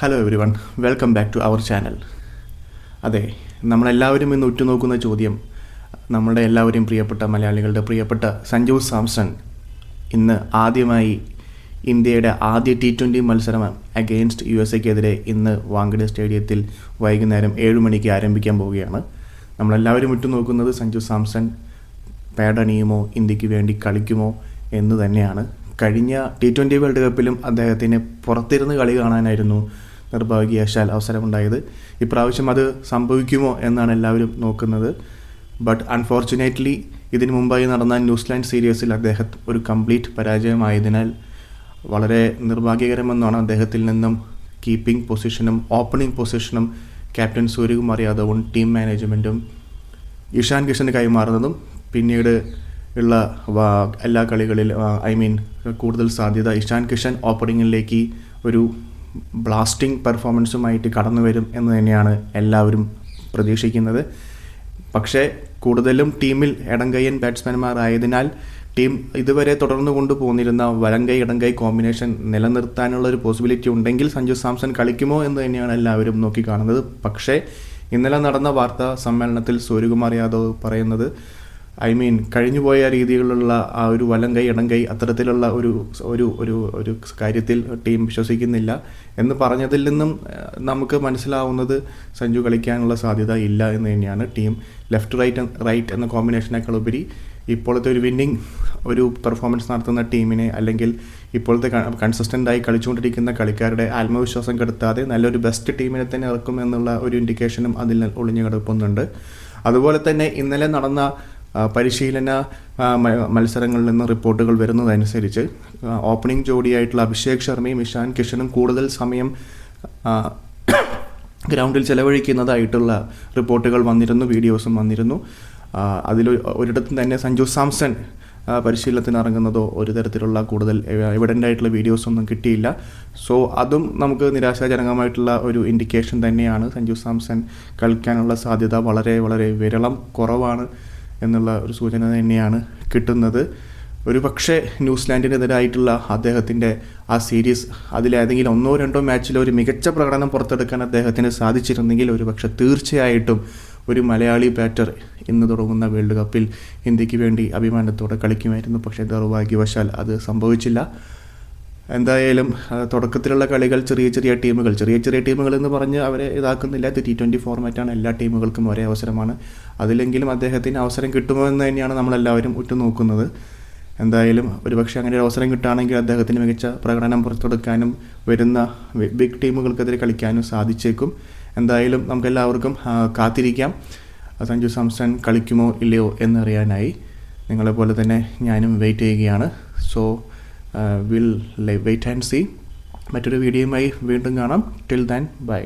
Hello everyone, welcome back to our channel. അതെ, നമ്മളെല്ലാവരും ഇന്ന് ഉറ്റുനോക്കുന്ന ചോദ്യം, നമ്മുടെ എല്ലാവരെയും പ്രിയപ്പെട്ട മലയാളികളുടെ പ്രിയപ്പെട്ട സഞ്ജു സാംസൺ ഇന്ന് ആദ്യമായി ഇന്ത്യയുടെ ആദ്യ T20 മത്സരം അഗെയിൻസ്റ്റ് USA ഇന്ന് വാങ്കഡെ സ്റ്റേഡിയത്തിൽ വൈകുന്നേരം 7 മണിക്ക് ആരംഭിക്കാൻ പോവുകയാണ്. നമ്മളെല്ലാവരും ഉറ്റുനോക്കുന്നത് സഞ്ജു സാംസൺ പാഡ് അണിയുമോ, ഇന്ത്യക്ക് വേണ്ടി കളിക്കുമോ എന്ന് തന്നെയാണ്. കഴിഞ്ഞ T20 വേൾഡ് കപ്പിലും അദ്ദേഹത്തിന് പുറത്തിരുന്ന് കളി കാണാനായിരുന്നു നിർഭാഗ്യവശാൽ അവസരമുണ്ടായത്. ഇപ്രാവശ്യം അത് സംഭവിക്കുമോ എന്നാണ് എല്ലാവരും നോക്കുന്നത്. ബട്ട് അൺഫോർച്ചുനേറ്റ്ലി ഇതിനു മുമ്പായി നടന്ന ന്യൂസിലാൻഡ് സീരീസിൽ അദ്ദേഹം ഒരു കംപ്ലീറ്റ് പരാജയമായതിനാൽ വളരെ നിർഭാഗ്യകരമെന്നാണ് അദ്ദേഹത്തിൽ നിന്നും കീപ്പിംഗ് പൊസിഷനും ഓപ്പണിംഗ് പൊസിഷനും ക്യാപ്റ്റൻ സൂര്യകുമാർ യാദവും ടീം മാനേജ്മെൻറ്റും ഇഷാൻ കിഷന് കൈമാറുന്നതും പിന്നീട് ഉള്ള എല്ലാ കളികളിലും കൂടുതൽ സാധ്യത ഇഷാൻ കിഷൻ ഓപ്പണിങ്ങിലേക്ക് ഒരു ബ്ലാസ്റ്റിംഗ് പെർഫോമൻസുമായിട്ട് കടന്നു വരും എന്ന് തന്നെയാണ് എല്ലാവരും പ്രതീക്ഷിക്കുന്നത്. പക്ഷേ കൂടുതലും ടീമിൽ ഇടംകൈയ്യൻ ബാറ്റ്സ്മാൻമാരായതിനാൽ ടീം ഇതുവരെ തുടർന്നു കൊണ്ടുപോന്നിരുന്ന വലംകൈ ഇടംകൈ കോമ്പിനേഷൻ നിലനിർത്താനുള്ള ഒരു പോസിബിലിറ്റി ഉണ്ടെങ്കിൽ സഞ്ജു സാംസൺ കളിക്കുമോ എന്ന് തന്നെയാണ് എല്ലാവരും നോക്കിക്കാണുന്നത്. പക്ഷേ ഇന്നലെ നടന്ന വാർത്താ സമ്മേളനത്തിൽ സൂര്യകുമാർ യാദവ് പറയുന്നത് കഴിഞ്ഞുപോയ രീതിയിലുള്ള ആ ഒരു വലംകൈ ഇടംകൈ അത്തരത്തിലുള്ള ഒരു ഒരു ഒരു ഒരു കാര്യത്തിൽ ടീം വിശ്വസിക്കുന്നില്ല എന്ന് പറഞ്ഞതിൽ നിന്നും നമുക്ക് മനസ്സിലാവുന്നത് സഞ്ജു കളിക്കാനുള്ള സാധ്യത ഇല്ല എന്ന് തന്നെയാണ്. ടീം ലെഫ്റ്റ് റൈറ്റ് എന്ന കോമ്പിനേഷനേക്കാൾ ഉപരി ഇപ്പോഴത്തെ ഒരു വിന്നിങ് ഒരു പെർഫോമൻസ് നടത്തുന്ന ടീമിനെ, അല്ലെങ്കിൽ ഇപ്പോഴത്തെ കൺസിസ്റ്റൻ്റായി കളിച്ചുകൊണ്ടിരിക്കുന്ന കളിക്കാരുടെ ആത്മവിശ്വാസം കെടുത്താതെ നല്ലൊരു ബെസ്റ്റ് ടീമിനെ തന്നെ ഇറക്കും എന്നുള്ള ഒരു ഇൻഡിക്കേഷനും അതിൽ ഒളിഞ്ഞു കിടക്കുന്നുണ്ട്. അതുപോലെ തന്നെ ഇന്നലെ നടന്ന പരിശീലന മത്സരങ്ങളിൽ നിന്ന് റിപ്പോർട്ടുകൾ വരുന്നതനുസരിച്ച് ഓപ്പണിംഗ് ജോഡിയായിട്ടുള്ള അഭിഷേക് ശർമ്മയും ഇഷാൻ കിഷനും കൂടുതൽ സമയം ഗ്രൗണ്ടിൽ ചെലവഴിക്കുന്നതായിട്ടുള്ള റിപ്പോർട്ടുകൾ വന്നിരുന്നു, വീഡിയോസും വന്നിരുന്നു. അതിൽ ഒരിടത്തും തന്നെ സഞ്ജു സാംസൺ പരിശീലനത്തിന് ഇറങ്ങുന്നതോ ഒരു തരത്തിലുള്ള കൂടുതൽ എവിഡൻ്റ് ആയിട്ടുള്ള വീഡിയോസൊന്നും കിട്ടിയില്ല. സോ അതും നമുക്ക് നിരാശാജനകമായിട്ടുള്ള ഒരു ഇൻഡിക്കേഷൻ തന്നെയാണ്. സഞ്ജു സാംസൺ കളിക്കാനുള്ള സാധ്യത വളരെ വളരെ വിരളം, കുറവാണ് എന്നുള്ള ഒരു സൂചന തന്നെയാണ് കിട്ടുന്നത്. ഒരു പക്ഷേ ന്യൂസിലാൻഡിനെതിരായിട്ടുള്ള അദ്ദേഹത്തിൻ്റെ ആ സീരീസ് അതിലേതെങ്കിലും 1-2 മാച്ചിൽ ഒരു മികച്ച പ്രകടനം പുറത്തെടുക്കാൻ അദ്ദേഹത്തിന് സാധിച്ചിരുന്നെങ്കിൽ ഒരു പക്ഷേ തീർച്ചയായിട്ടും ഒരു മലയാളി ബാറ്റർ ഇന്ന് തുടങ്ങുന്ന വേൾഡ് കപ്പിൽ ഇന്ത്യക്ക് വേണ്ടി അഭിമാനത്തോടെ കളിക്കുമായിരുന്നു. പക്ഷേ ദൗർഭാഗ്യവശാൽ അത് സംഭവിച്ചില്ല. എന്തായാലും തുടക്കത്തിലുള്ള കളികൾ ചെറിയ ടീമുകൾ എന്ന് പറഞ്ഞ് അവരെ ഇതാക്കുന്നില്ല. ഇത് T20 ഫോർമാറ്റാണ്, എല്ലാ ടീമുകൾക്കും ഒരേ അവസരമാണ്. അതിലെങ്കിലും അദ്ദേഹത്തിന് അവസരം കിട്ടുമോ എന്ന് തന്നെയാണ് നമ്മളെല്ലാവരും ഉറ്റുനോക്കുന്നത്. എന്തായാലും ഒരുപക്ഷെ അങ്ങനെ ഒരു അവസരം കിട്ടുകയാണെങ്കിൽ അദ്ദേഹത്തിന് മികച്ച പ്രകടനം പുറത്തെടുക്കാനും വരുന്ന ബിഗ് ടീമുകൾക്കെതിരെ കളിക്കാനും സാധിച്ചേക്കും. എന്തായാലും നമുക്കെല്ലാവർക്കും കാത്തിരിക്കാം സഞ്ജു സാംസൺ കളിക്കുമോ ഇല്ലയോ എന്നറിയാനായി. നിങ്ങളെപ്പോലെ തന്നെ ഞാനും വെയിറ്റ് ചെയ്യുകയാണ്. So will wait and see. മറ്റൊരു വീഡിയോയുമായി വീണ്ടും കാണാം. Till then by.